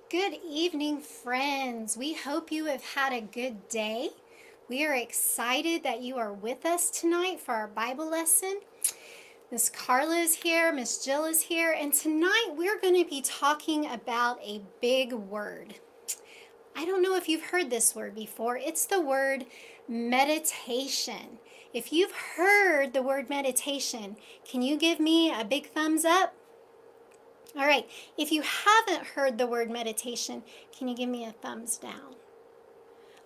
Good evening, friends. We hope you have had a good day. We are excited that you are with us tonight for our Bible lesson. Miss Carla is here, Miss Jill is here, and tonight we're going to be talking about a big word. I don't know if you've heard this word before. It's the word meditation. If you've heard the word meditation, can you give me a big thumbs up? All right, if you haven't heard the word meditation, can you give me a thumbs down?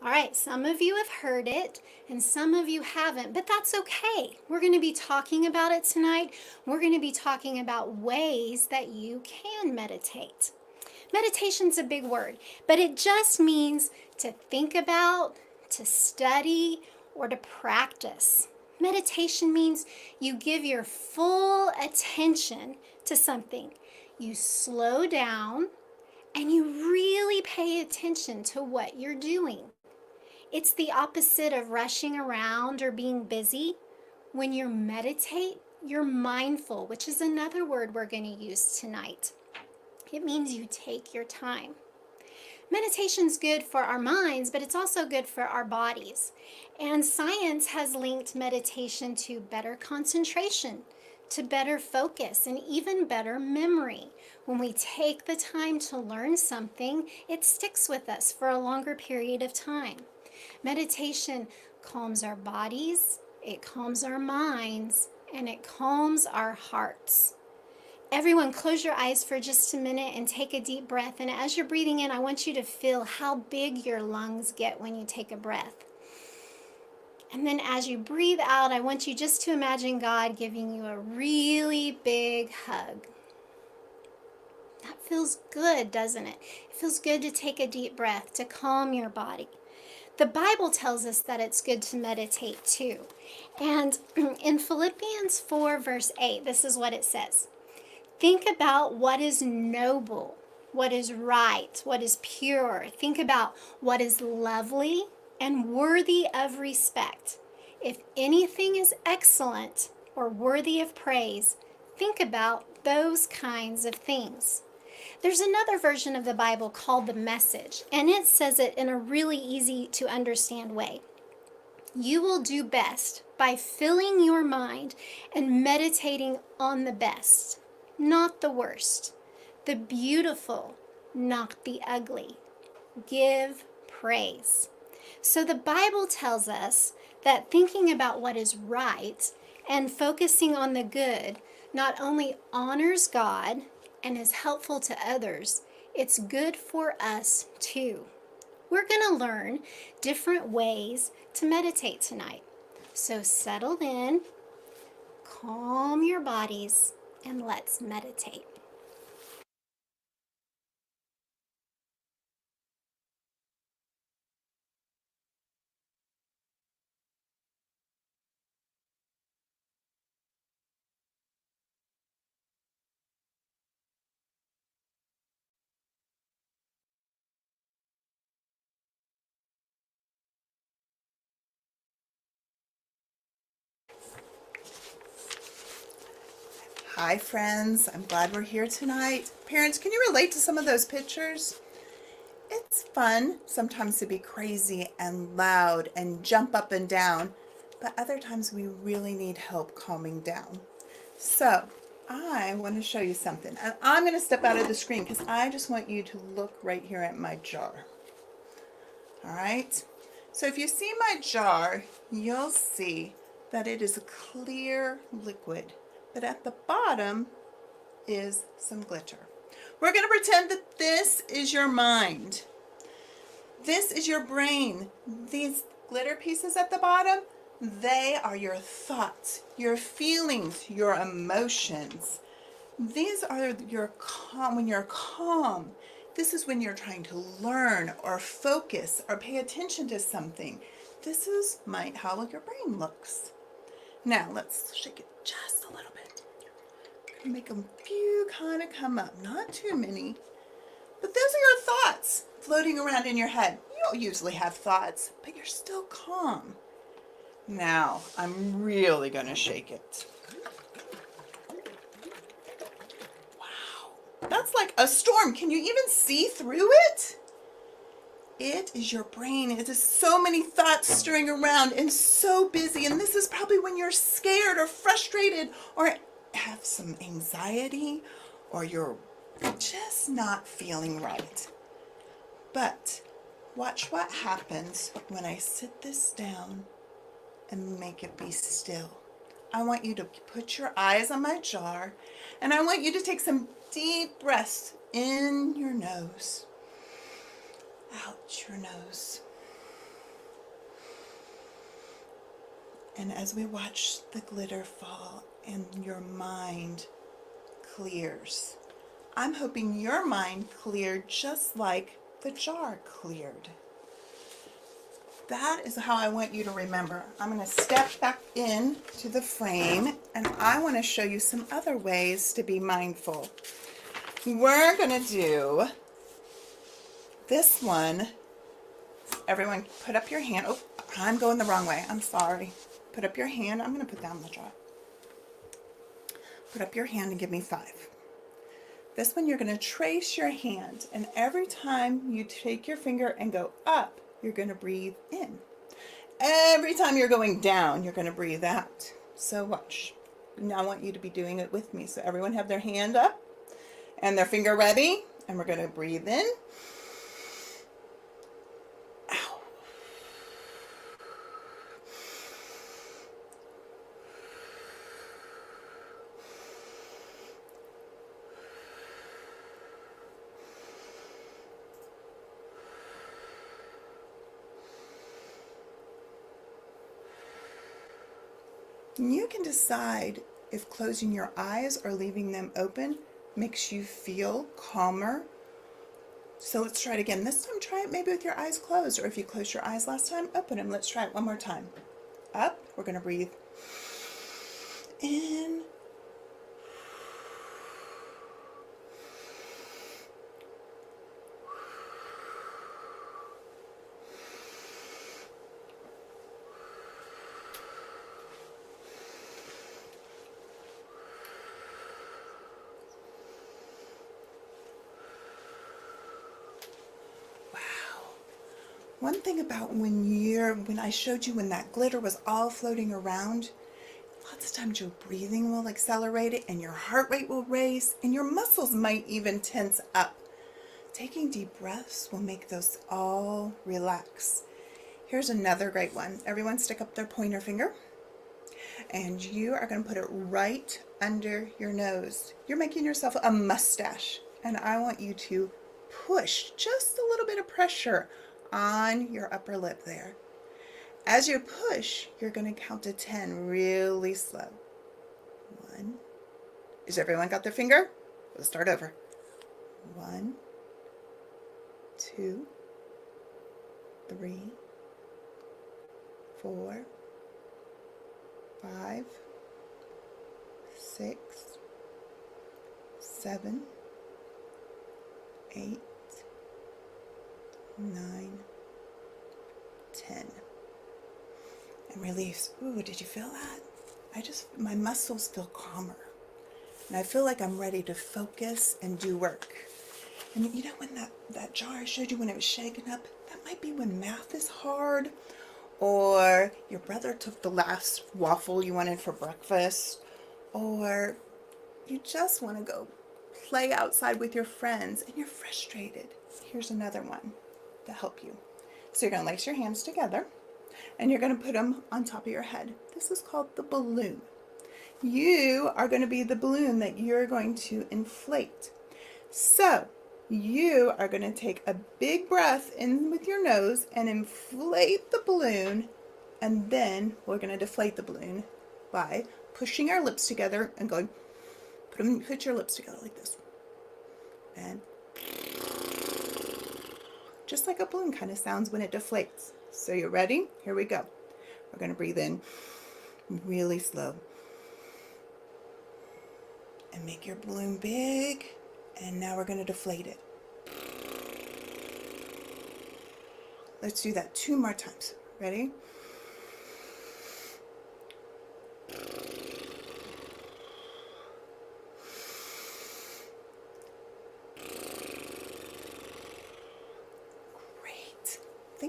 All right, some of you have heard it and some of you haven't, but that's okay. We're going to be talking about it tonight. We're going to be talking about ways that you can meditate. Meditation's a big word, but it just means to think about, to study, or to practice. Meditation means you give your full attention to something. You slow down and you really pay attention to what you're doing. It's the opposite of rushing around or being busy. When you meditate, you're mindful, which is another word we're going to use tonight. It means you take your time. Meditation's good for our minds, but it's also good for our bodies. And science has linked meditation to better concentration, to better focus, and even better memory. When we take the time to learn something, it sticks with us for a longer period of time. Meditation calms our bodies, it calms our minds, and it calms our hearts. Everyone, close your eyes for just a minute and take a deep breath. And as you're breathing in, I want you to feel how big your lungs get when you take a breath. And then as you breathe out, I want you just to imagine God giving you a really big hug. That feels good, doesn't it? It feels good to take a deep breath, to calm your body. The Bible tells us that it's good to meditate too. And in Philippians 4 verse 8, this is what it says. Think about what is noble, what is right, what is pure. Think about what is lovely and worthy of respect. If anything is excellent or worthy of praise, think about those kinds of things. There's another version of the Bible called the Message, and it says it in a really easy to understand way. You will do best by filling your mind and meditating on the best, not the worst, the beautiful, not the ugly. Give praise. So the Bible tells us that thinking about what is right and focusing on the good not only honors God and is helpful to others, it's good for us too. We're going to learn different ways to meditate tonight. So settle in, calm your bodies, and let's meditate. Hi friends, I'm glad we're here tonight. Parents, can you relate to some of those pictures? It's fun sometimes to be crazy and loud and jump up and down, but other times we really need help calming down. So I want to show you something, and I'm going to step out of the screen because I just want you to look right here at my jar. All right, so if you see my jar, you'll see that it is a clear liquid, but at the bottom is some glitter. We're going to pretend that this is your mind. This is your brain. These glitter pieces at the bottom, they are your thoughts, your feelings, your emotions. These are your calm, when you're calm. This is when you're trying to learn or focus or pay attention to something. This is how your brain looks. Now let's shake it just a little bit. Make a few kind of come up, not too many, but those are your thoughts floating around in your head. You don't usually have thoughts, but you're still calm. Now I'm really going to shake it. Wow, That's like a storm. Can you even see through it? It is your brain. It is so many thoughts stirring around and so busy. And this is probably when you're scared or frustrated or have some anxiety or you're just not feeling right. But watch what happens when I sit this down and make it be still. I want you to put your eyes on my jar and I want you to take some deep breaths in your nose, out your nose. And as we watch the glitter fall and your mind clears, I'm hoping your mind cleared just like the jar cleared. That is how I want you to remember. I'm going to step back in to the frame and I want to show you some other ways to be mindful. We're going to do this one. Everyone put up your hand. Oh, I'm going the wrong way. I'm sorry. Put up your hand. I'm going to put down the jar. Put up your hand and give me 5. This one you're going to trace your hand, and every time you take your finger and go up, you're going to breathe in. Every time you're going down, you're going to breathe out. So watch. Now I want you to be doing it with me. So everyone have their hand up and their finger ready, and we're going to breathe in. Out. You can decide if closing your eyes or leaving them open makes you feel calmer. So let's try it again. This time try it maybe with your eyes closed, or if you closed your eyes last time, open them. Let's try it one more time. Up, we're going to breathe in. One thing about when I showed you when that glitter was all floating around, lots of times your breathing will accelerate it and your heart rate will race and your muscles might even tense up. Taking deep breaths will make those all relax. Here's another great one. Everyone stick up their pointer finger and you are going to put it right under your nose. You're making yourself a mustache and I want you to push just a little bit of pressure on your upper lip there. As you push, you're going to count to 10 really slow. 1. Is everyone got their finger? Let's start over. 1, 2, 3, 4, 5, 6, 7, 8, 9, 10. And release. Ooh, did you feel that? My muscles feel calmer. And I feel like I'm ready to focus and do work. And you know when that jar I showed you when it was shaken up, that might be when math is hard, or your brother took the last waffle you wanted for breakfast, or you just want to go play outside with your friends and you're frustrated. Here's another one to help you. So you're going to lace your hands together and you're going to put them on top of your head. This is called the balloon. You are going to be the balloon that you're going to inflate. So you are going to take a big breath in with your nose and inflate the balloon, and then we're going to deflate the balloon by pushing our lips together and going, put your lips together like this. And just like a balloon kind of sounds when it deflates. So you're ready? Here we go. We're going to breathe in really slow. And make your balloon big. And now we're going to deflate it. Let's do that 2 more times. Ready?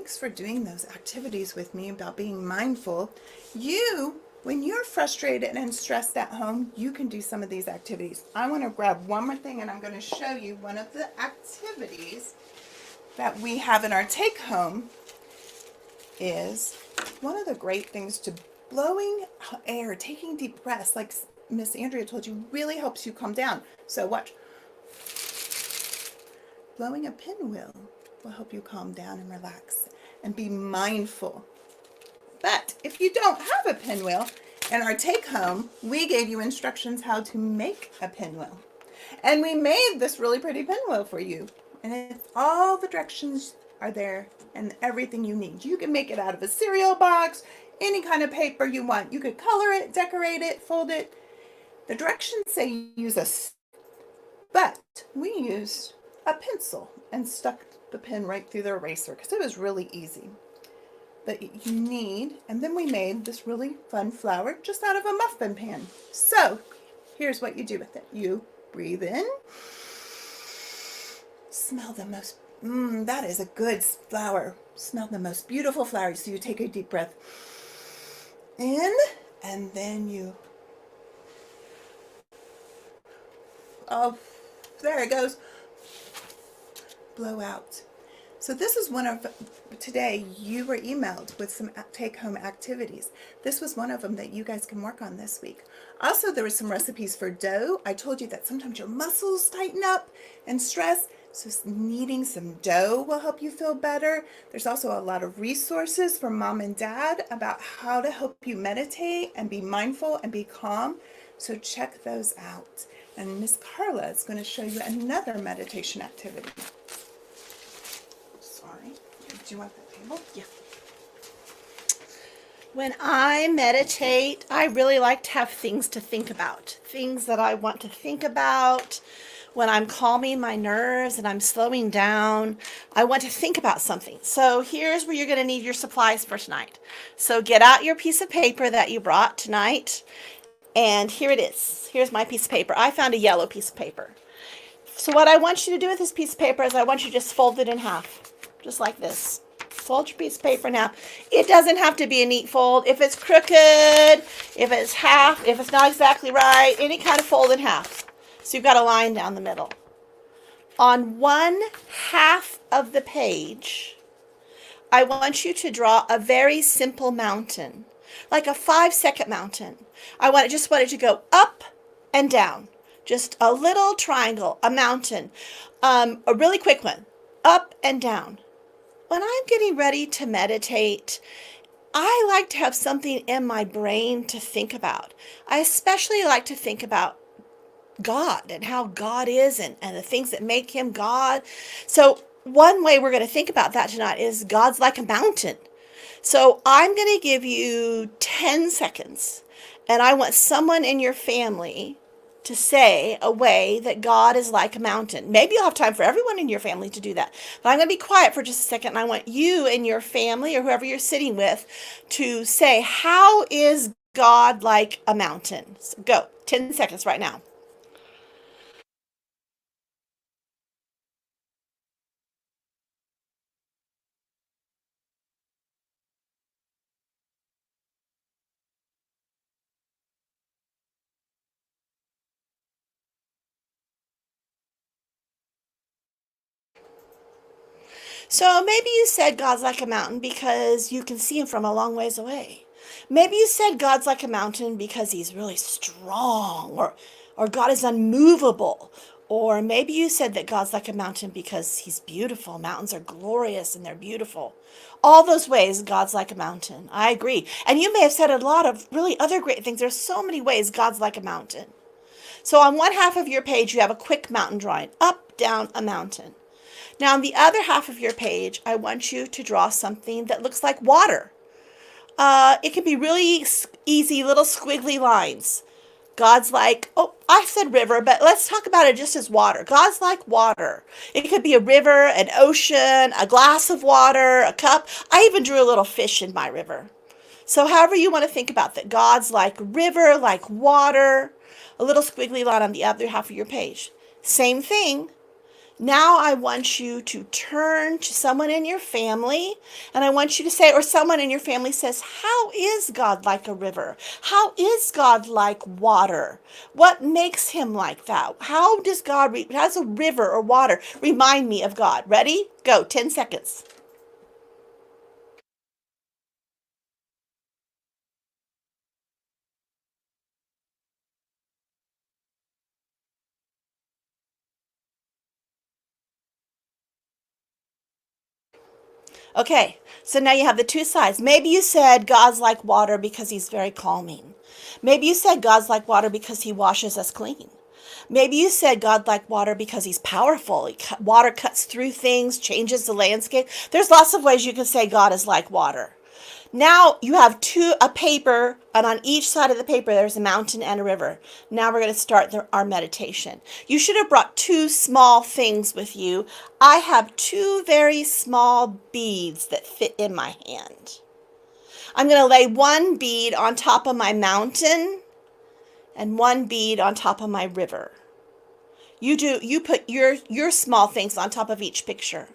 Thanks for doing those activities with me about being mindful. When you're frustrated and stressed at home, you can do some of these activities. I want to grab one more thing and I'm going to show you one of the activities that we have in our take home. Is one of the great things to blowing air, taking deep breaths, like Miss Andrea told you, really helps you calm down. So watch. Blowing a pinwheel will help you calm down and relax and be mindful. But if you don't have a pinwheel, in our take home, we gave you instructions how to make a pinwheel. And we made this really pretty pinwheel for you. And all the directions are there and everything you need. You can make it out of a cereal box, any kind of paper you want. You could color it, decorate it, fold it. The directions say use but we used a pencil and stuck the pen right through the eraser because it was really easy. But you need, and then we made this really fun flower just out of a muffin pan. So here's what you do with it. You breathe in, smell the most, that is a good flower. Smell the most beautiful flower. So you take a deep breath in, and then you, oh, there it goes, blow out. So this is one of, today you were emailed with some take-home activities. This was one of them that you guys can work on this week. Also, there were some recipes for dough. I told you that sometimes your muscles tighten up and stress, so kneading some dough will help you feel better. There's also a lot of resources from mom and dad about how to help you meditate and be mindful and be calm. So check those out. And Miss Carla is going to show you another meditation activity. Do you want that table? Yeah. When I meditate, I really like to have things to think about. Things that I want to think about. When I'm calming my nerves and I'm slowing down, I want to think about something. So here's where you're going to need your supplies for tonight. So get out your piece of paper that you brought tonight. And here it is. Here's my piece of paper. I found a yellow piece of paper. So what I want you to do with this piece of paper is I want you to just fold it in half. Just like this. Fold your piece of paper in half. It doesn't have to be a neat fold. If it's crooked, if it's half, if it's not exactly right, any kind of fold in half. So you've got a line down the middle. On one half of the page, I want you to draw a very simple mountain, like a 5-second mountain. I just want it to go up and down. Just a little triangle, a mountain, a really quick one, up and down. When I'm getting ready to meditate, I like to have something in my brain to think about. I especially like to think about God and how God is and the things that make him God. So one way we're going to think about that tonight is God's like a mountain. So I'm going to give you 10 seconds, and I want someone in your family to say a way that God is like a mountain. Maybe you'll have time for everyone in your family to do that. But I'm going to be quiet for just a second, and I want you and your family or whoever you're sitting with to say, how is God like a mountain? So go. 10 seconds right now. So maybe you said God's like a mountain because you can see him from a long ways away. Maybe you said God's like a mountain because he's really strong, or God is unmovable. Or maybe you said that God's like a mountain because he's beautiful. Mountains are glorious and they're beautiful. All those ways God's like a mountain. I agree. And you may have said a lot of really other great things. There's so many ways God's like a mountain. So on one half of your page, you have a quick mountain drawing, up, down, a mountain. Now, on the other half of your page, I want you to draw something that looks like water. It can be really easy, little squiggly lines. God's like, oh, I said river, but let's talk about it just as water. God's like water. It could be a river, an ocean, a glass of water, a cup. I even drew a little fish in my river. So however you want to think about that, God's like river, like water, a little squiggly line on the other half of your page. Same thing. Now I want you to turn to someone in your family, and I want you to say, or someone in your family says, how is God like a river? How is God like water? What makes him like that? How does how does a river or water remind me of God? Ready? Go, 10 seconds. Okay, so now you have the two sides. Maybe you said God's like water because he's very calming. Maybe you said God's like water because he washes us clean. Maybe you said God like water because he's powerful. Water cuts through things, changes the landscape. There's lots of ways you can say God is like water. Now you have a paper, and on each side of the paper there's a mountain and a river. Now we're going to start our meditation. You should have brought two small things with you. I have two very small beads that fit in my hand. I'm going to lay one bead on top of my mountain and one bead on top of my river. You put your small things on top of each picture.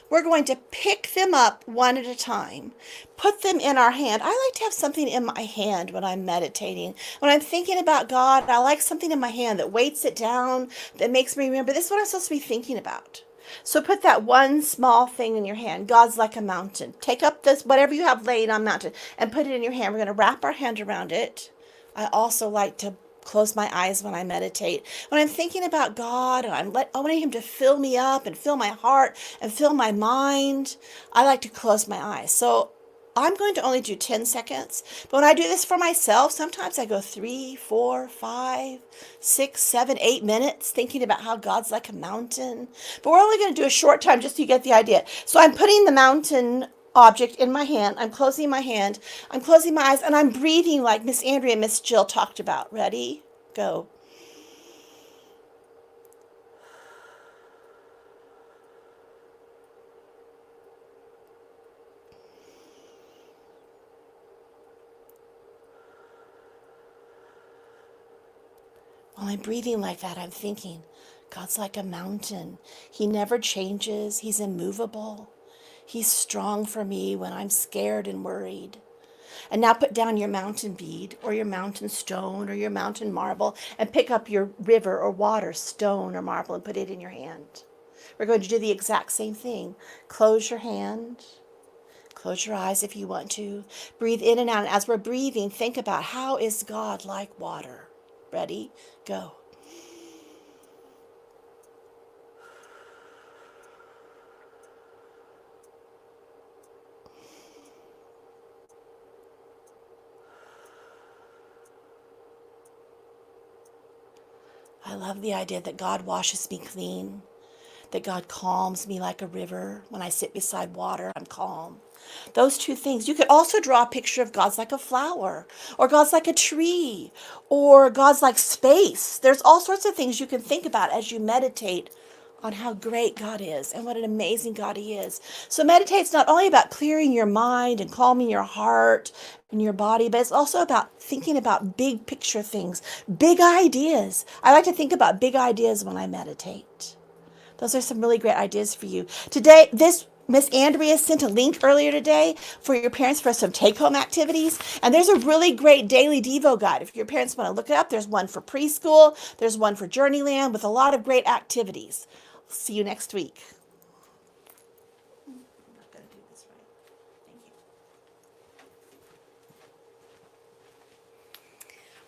We're going to pick them up one at a time, put them in our hand. I like to have something in my hand when I'm meditating. When I'm thinking about God, I like something in my hand that weights it down, that makes me remember this is what I'm supposed to be thinking about. So put that one small thing in your hand. God's like a mountain. Take up this, whatever you have laying on mountain, and put it in your hand. We're going to wrap our hand around it. I also like to close my eyes when I meditate. When I'm thinking about God, and I want him to fill me up and fill my heart and fill my mind, I like to close my eyes. So I'm going to only do 10 seconds. But when I do this for myself, sometimes I go 3, 4, 5, 6, 7, 8 minutes thinking about how God's like a mountain. But we're only going to do a short time just so you get the idea. So I'm putting the mountain object in my hand. I'm closing my hand. I'm closing my eyes, and I'm breathing like Miss Andrea and Miss Jill talked about. Ready? Go. While I'm breathing like that, I'm thinking, God's like a mountain. He never changes. He's immovable. He's strong for me when I'm scared and worried. And now put down your mountain bead or your mountain stone or your mountain marble and pick up your river or water stone or marble and put it in your hand. We're going to do the exact same thing. Close your hand. Close your eyes if you want to. Breathe in and out. And as we're breathing, think about how is God like water? Ready? Go. I love the idea that God washes me clean, that God calms me like a river. When I sit beside water, I'm calm. Those two things. You could also draw a picture of God's like a flower, or God's like a tree, or God's like space. There's all sorts of things you can think about as you meditate on how great God is and what an amazing God he is. So meditate's not only about clearing your mind and calming your heart and your body, but it's also about thinking about big picture things, big ideas. I like to think about big ideas when I meditate. Those are some really great ideas for you. Today, this Miss Andrea sent a link earlier today for your parents for some take-home activities. And there's a really great daily Devo guide. If your parents want to look it up, there's one for preschool. There's one for Journeyland with a lot of great activities. See you next week. I'm not going to do this right. Thank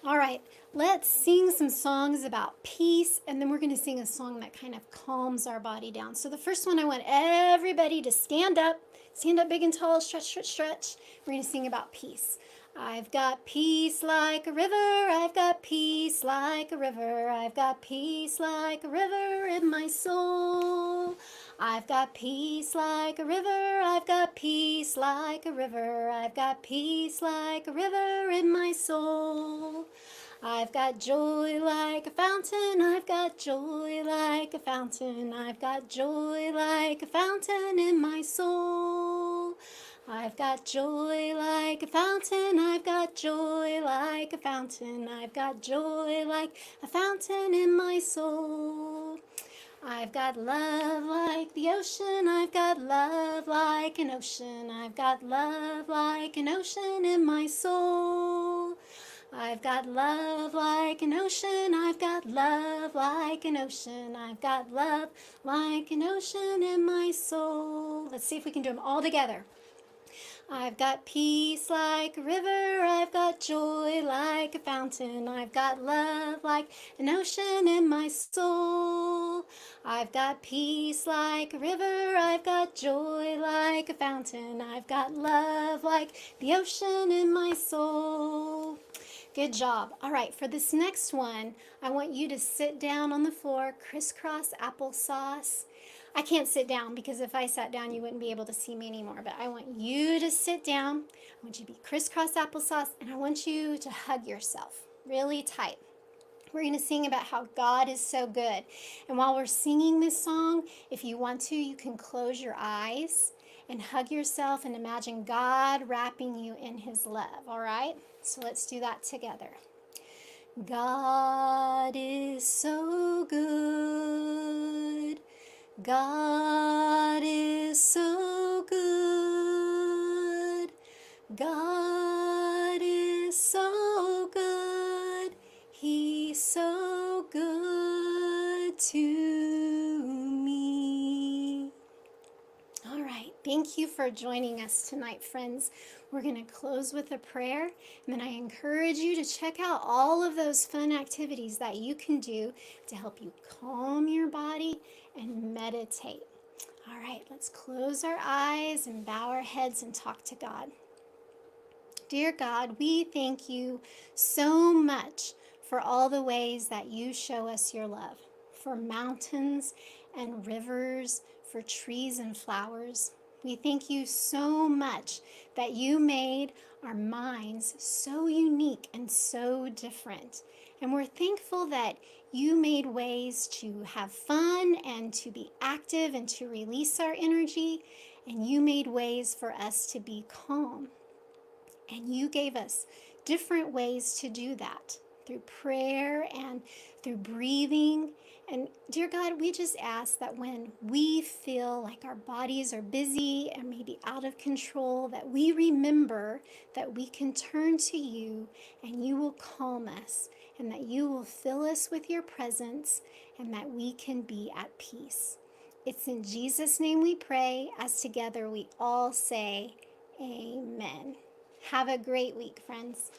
you. All right, let's sing some songs about peace, and then we're going to sing a song that kind of calms our body down. So the first one, I want everybody to stand up big and tall, stretch, stretch, stretch. We're going to sing about peace. I've got peace like a river, I've got peace like a river, I've got peace like a river in my soul. I've got peace like a river, I've got peace like a river, I've got peace like a river in my soul. I've got joy like a fountain, I've got joy like a fountain, I've got joy like a fountain in my soul. I've got joy like a fountain, I've got joy like a fountain, I've got joy like a fountain in my soul. I've got love like the ocean, I've got love like an ocean, I've got love like an ocean in my soul. I've got love like an ocean, I've got love like an ocean, I've got love like an ocean in my soul. Let's see if we can do them all together. I've got peace like a river, I've got joy like a fountain, I've got love like an ocean in my soul. I've got peace like a river, I've got joy like a fountain, I've got love like the ocean in my soul. Good job. All right, for this next one, I want you to sit down on the floor, crisscross applesauce. I can't sit down because if I sat down, you wouldn't be able to see me anymore. But I want you to sit down. I want you to be crisscross applesauce, and I want you to hug yourself really tight. We're going to sing about how God is so good. And while we're singing this song, if you want to, you can close your eyes and hug yourself and imagine God wrapping you in his love, all right? So let's do that together. God is so good. God is so good. God is so good. He's so good to me. All right, thank you for joining us tonight, friends. We're going to close with a prayer, and then I encourage you to check out all of those fun activities that you can do to help you calm your body and meditate. All right, let's close our eyes and bow our heads and talk to God. Dear God, we thank you so much for all the ways that you show us your love, for mountains and rivers, for trees and flowers. We thank you so much that you made our minds so unique and so different. And we're thankful that you made ways to have fun and to be active and to release our energy. And you made ways for us to be calm. And you gave us different ways to do that through prayer and through breathing. And dear God, we just ask that when we feel like our bodies are busy and maybe out of control, that we remember that we can turn to you and you will calm us and that you will fill us with your presence and that we can be at peace. It's in Jesus' name we pray, as together we all say, Amen. Have a great week, friends.